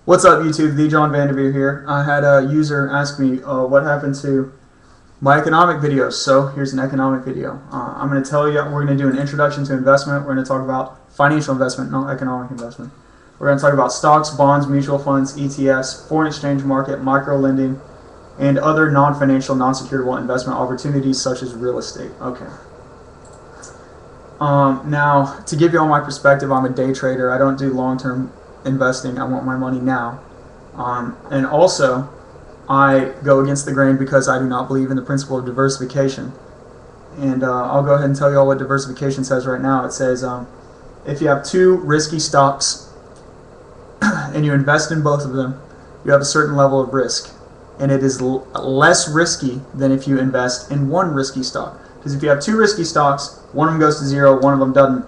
What's up, YouTube? TheJohnVandivier here. I had a user ask me what happened to my economic videos. So here's an economic video. I'm going to tell you, we're going to do an introduction to investment. We're going to talk about financial investment, not economic investment. We're going to talk about stocks, bonds, mutual funds, ETFs, foreign exchange market, micro lending, and other non-financial, non-securable investment opportunities such as real estate. Okay. Now, to give you all my perspective, I'm a day trader. I don't do long-term investing. I want my money now. And also, I go against the grain because I do not believe in the principle of diversification. And I'll go ahead and tell you all what diversification says right now. It says if you have two risky stocks and you invest in both of them, you have a certain level of risk. And it is less risky than if you invest in one risky stock. Because if you have two risky stocks, one of them goes to zero, one of them doesn't,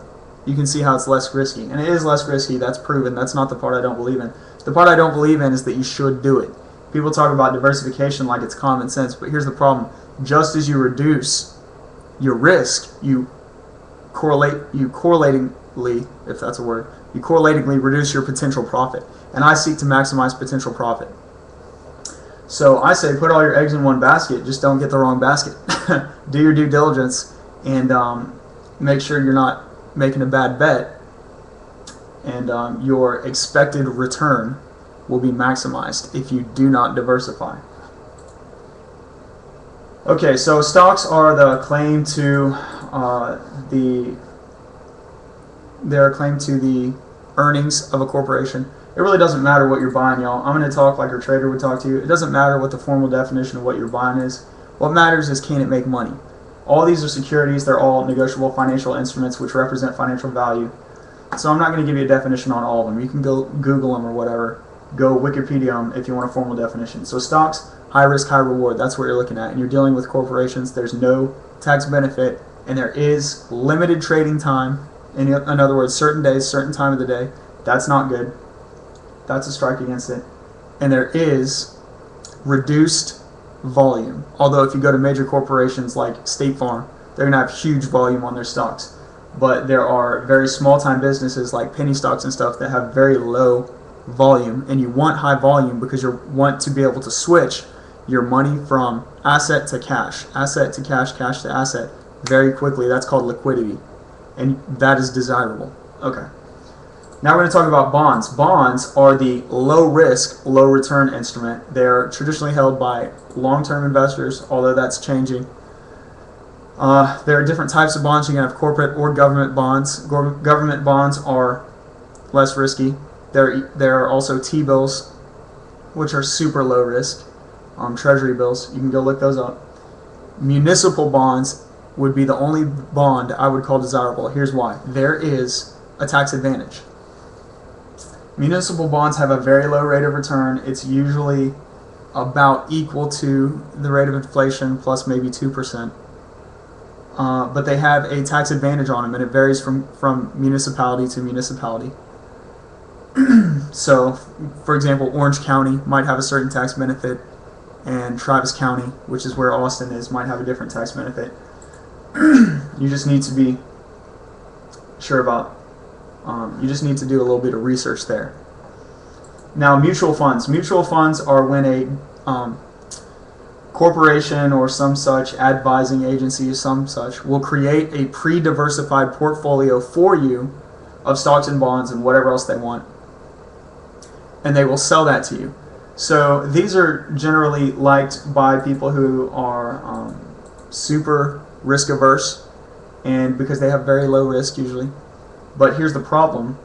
you can see how it's less risky. And it is less risky, that's proven. That's not the part I don't believe in. The part I don't believe in is that you should do it. People talk about diversification like it's common sense, but here's the problem. Just as you reduce your risk, you correlatingly, if that's a word, you correlatingly reduce your potential profit. And I seek to maximize potential profit. So I say put all your eggs in one basket, just don't get the wrong basket. Do your due diligence and make sure you're not making a bad bet, and your expected return will be maximized if you do not diversify. Okay, so stocks are the claim to the earnings of a corporation. It really doesn't matter what you're buying, y'all. I'm going to talk like a trader would talk to you. It doesn't matter what the formal definition of what you're buying is. What matters is, can it make money? All these are securities. They're all negotiable financial instruments which represent financial value. So I'm not going to give you a definition on all of them. You can go Google them or whatever. Go Wikipedia them if you want a formal definition. So stocks, high risk, high reward. That's what you're looking at. And you're dealing with corporations. There's no tax benefit. And there is limited trading time. In other words, certain days, certain time of the day. That's not good. That's a strike against it. And there is reduced volume. Although if you go to major corporations like State Farm, they're going to have huge volume on their stocks. But there are very small time businesses like penny stocks and stuff that have very low volume. And you want high volume because you want to be able to switch your money from asset to cash to cash to asset very quickly. That's called liquidity. And that is desirable. Okay. Now we're going to talk about bonds. Bonds are the low risk, low return instrument. They're traditionally held by long-term investors, although that's changing. There are different types of bonds. You can have corporate or government bonds. Government bonds are less risky. There are also T-bills, which are super low risk. Treasury bills. You can go look those up. Municipal bonds would be the only bond I would call desirable. Here's why. There is a tax advantage. Municipal bonds have a very low rate of return. It's usually about equal to the rate of inflation plus maybe 2%. But they have a tax advantage on them, and it varies from municipality to municipality. So, for example, Orange County might have a certain tax benefit, and Travis County, which is where Austin is, might have a different tax benefit. You just need to be sure about you just need to do a little bit of research there. Now, mutual funds. Mutual funds are when a corporation or some such advising agency or some such will create a pre-diversified portfolio for you of stocks and bonds and whatever else they want, and they will sell that to you. So these are generally liked by people who are super risk averse, and because they have very low risk usually. But here's the problem,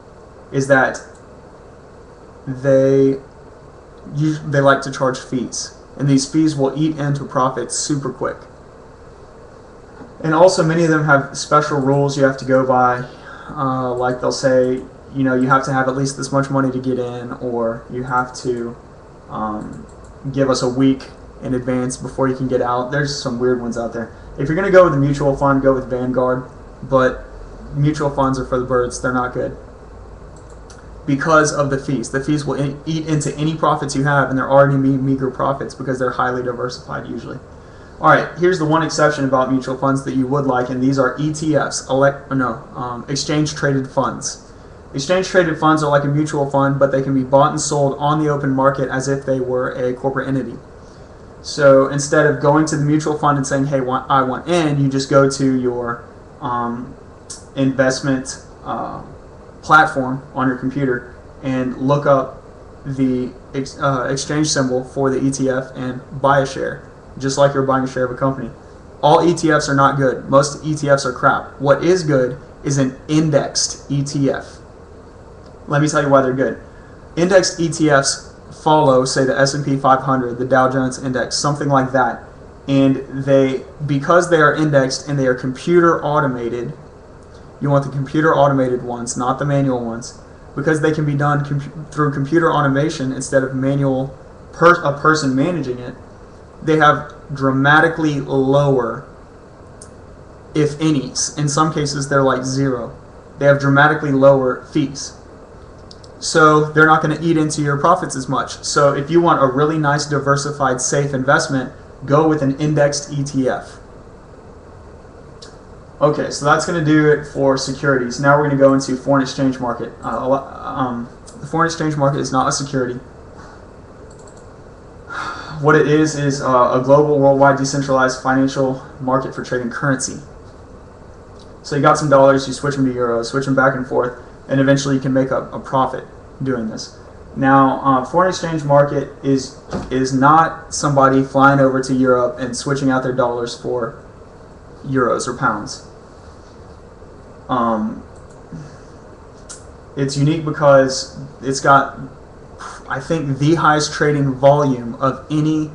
is that they like to charge fees. And these fees will eat into profits super quick. And also many of them have special rules you have to go by. Like they'll say, you know, you have to have at least this much money to get in, or you have to give us a week in advance before you can get out. There's some weird ones out there. If you're going to go with a mutual fund, go with Vanguard. But mutual funds are for the birds. They're not good because of the fees. The fees will eat into any profits you have, and they're already meager profits because they're highly diversified usually. All right, here's the one exception about mutual funds that you would like, and these are ETFs, exchange traded funds. Exchange traded funds are like a mutual fund, but they can be bought and sold on the open market as if they were a corporate entity. So instead of going to the mutual fund and saying, hey, I want in, you just go to your investment platform on your computer and look up the exchange symbol for the ETF and buy a share, just like you're buying a share of a company. All ETFs are not good. Most ETFs are crap. What is good is an indexed ETF. Let me tell you why they're good. Indexed ETFs follow, say, the S&P 500, the Dow Jones Index, something like that. And because they are indexed and they are computer automated, you want the computer automated ones, not the manual ones, because they can be done through computer automation instead of manual, a person managing it. They have dramatically lower, if any, in some cases they're like zero. They have dramatically lower fees. So they're not going to eat into your profits as much. So if you want a really nice, diversified, safe investment, go with an indexed ETF. Okay, so that's going to do it for securities. Now we're going to go into foreign exchange market. The foreign exchange market is not a security. What it is a global, worldwide, decentralized financial market for trading currency. So you got some dollars, you switch them to euros, switch them back and forth, and eventually you can make a profit doing this. Now, foreign exchange market is not somebody flying over to Europe and switching out their dollars for euros or pounds. It's unique because it's got, I think, the highest trading volume of any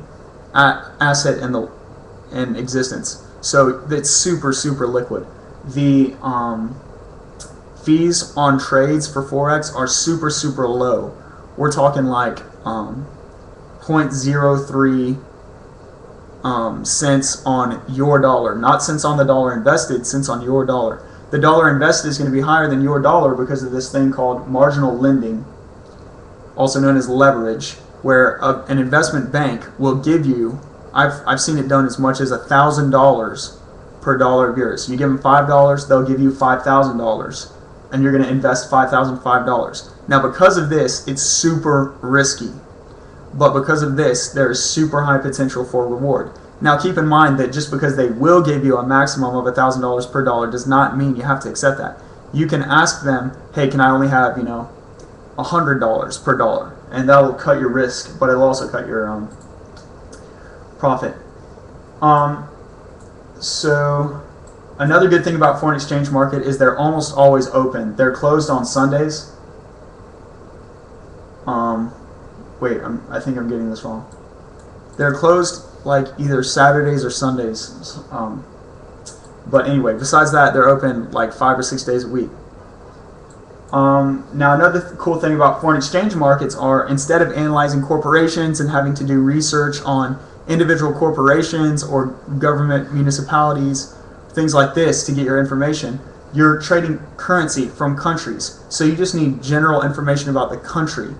asset in existence. So it's super, super liquid. The fees on trades for Forex are super, super low. We're talking like 0.03 cents on your dollar. Not cents on the dollar invested, cents on your dollar. The dollar invested is going to be higher than your dollar because of this thing called marginal lending, also known as leverage, where an investment bank will give you, I've seen it done as much as $1,000 per dollar of yours. You give them $5, they'll give you $5,000. And you're going to invest $5,005. Now, because of this, it's super risky. But because of this, there is super high potential for reward. Now, keep in mind that just because they will give you a maximum of $1,000 per dollar does not mean you have to accept that. You can ask them, hey, can I only have, $100 per dollar? And that will cut your risk, but it'll also cut your profit. So another good thing about foreign exchange market is they're almost always open. They're closed on Sundays. Wait, I think I'm getting this wrong. They're closed like either Saturdays or Sundays. But anyway, besides that, they're open like 5 or 6 days a week. Now, another cool thing about foreign exchange markets are, instead of analyzing corporations and having to do research on individual corporations or government municipalities, things like this to get your information, you're trading currency from countries. So you just need general information about the country,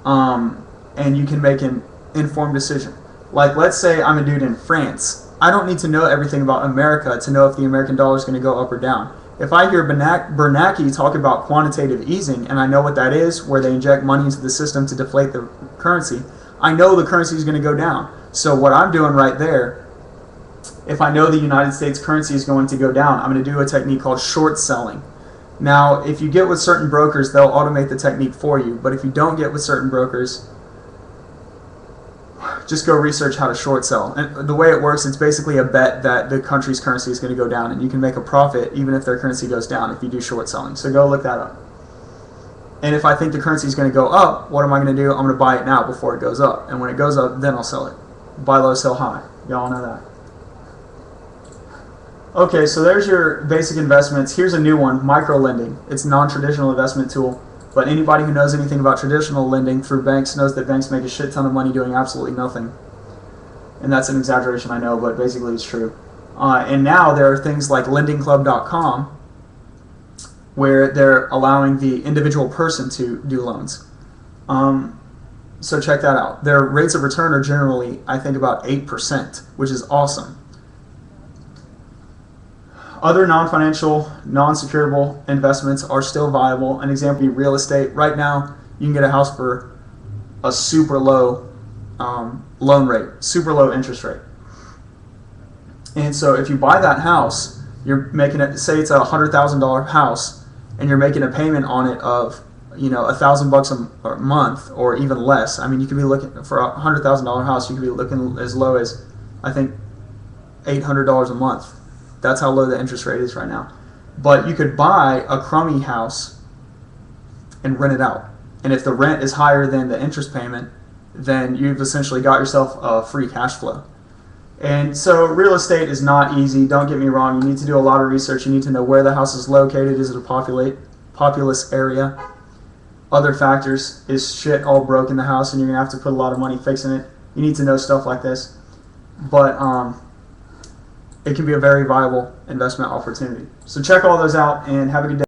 and you can make an informed decision. Like, let's say I'm a dude in France. I don't need to know everything about America to know if the American dollar is going to go up or down. If I hear Bernanke talk about quantitative easing, and I know what that is, where they inject money into the system to deflate the currency, I know the currency is going to go down. So what I'm doing right there, if I know the United States currency is going to go down, I'm going to do a technique called short selling. Now, if you get with certain brokers, they'll automate the technique for you. But if you don't get with certain brokers, just go research how to short sell. And the way it works, it's basically a bet that the country's currency is going to go down, and you can make a profit even if their currency goes down if you do short selling. So go look that up. And if I think the currency is going to go up, what am I going to do? I'm going to buy it now before it goes up. And when it goes up, then I'll sell it. Buy low, sell high. Y'all know that. Okay, so there's your basic investments. Here's a new one, micro lending. It's a non-traditional investment tool. But anybody who knows anything about traditional lending through banks knows that banks make a shit ton of money doing absolutely nothing. And that's an exaggeration, I know, but basically it's true. And now there are things like lendingclub.com where they're allowing the individual person to do loans. So check that out. Their rates of return are generally, I think, about 8%, which is awesome. Other non-financial, non-securable investments are still viable. An example would be real estate. Right now, you can get a house for a super low loan rate, super low interest rate. And so if you buy that house, you're making it, say it's a $100,000 house, and you're making a payment on it of, $1,000 a month or even less. I mean, you could be looking for a $100,000 house. You could be looking as low as, I think, $800 a month. That's how low the interest rate is right now. But you could buy a crummy house and rent it out. And if the rent is higher than the interest payment, then you've essentially got yourself a free cash flow. And so real estate is not easy. Don't get me wrong. You need to do a lot of research. You need to know where the house is located. Is it a populous area? Other factors. Is shit all broke in the house and you're going to have to put a lot of money fixing it? You need to know stuff like this. But it can be a very viable investment opportunity. So check all those out and have a good day.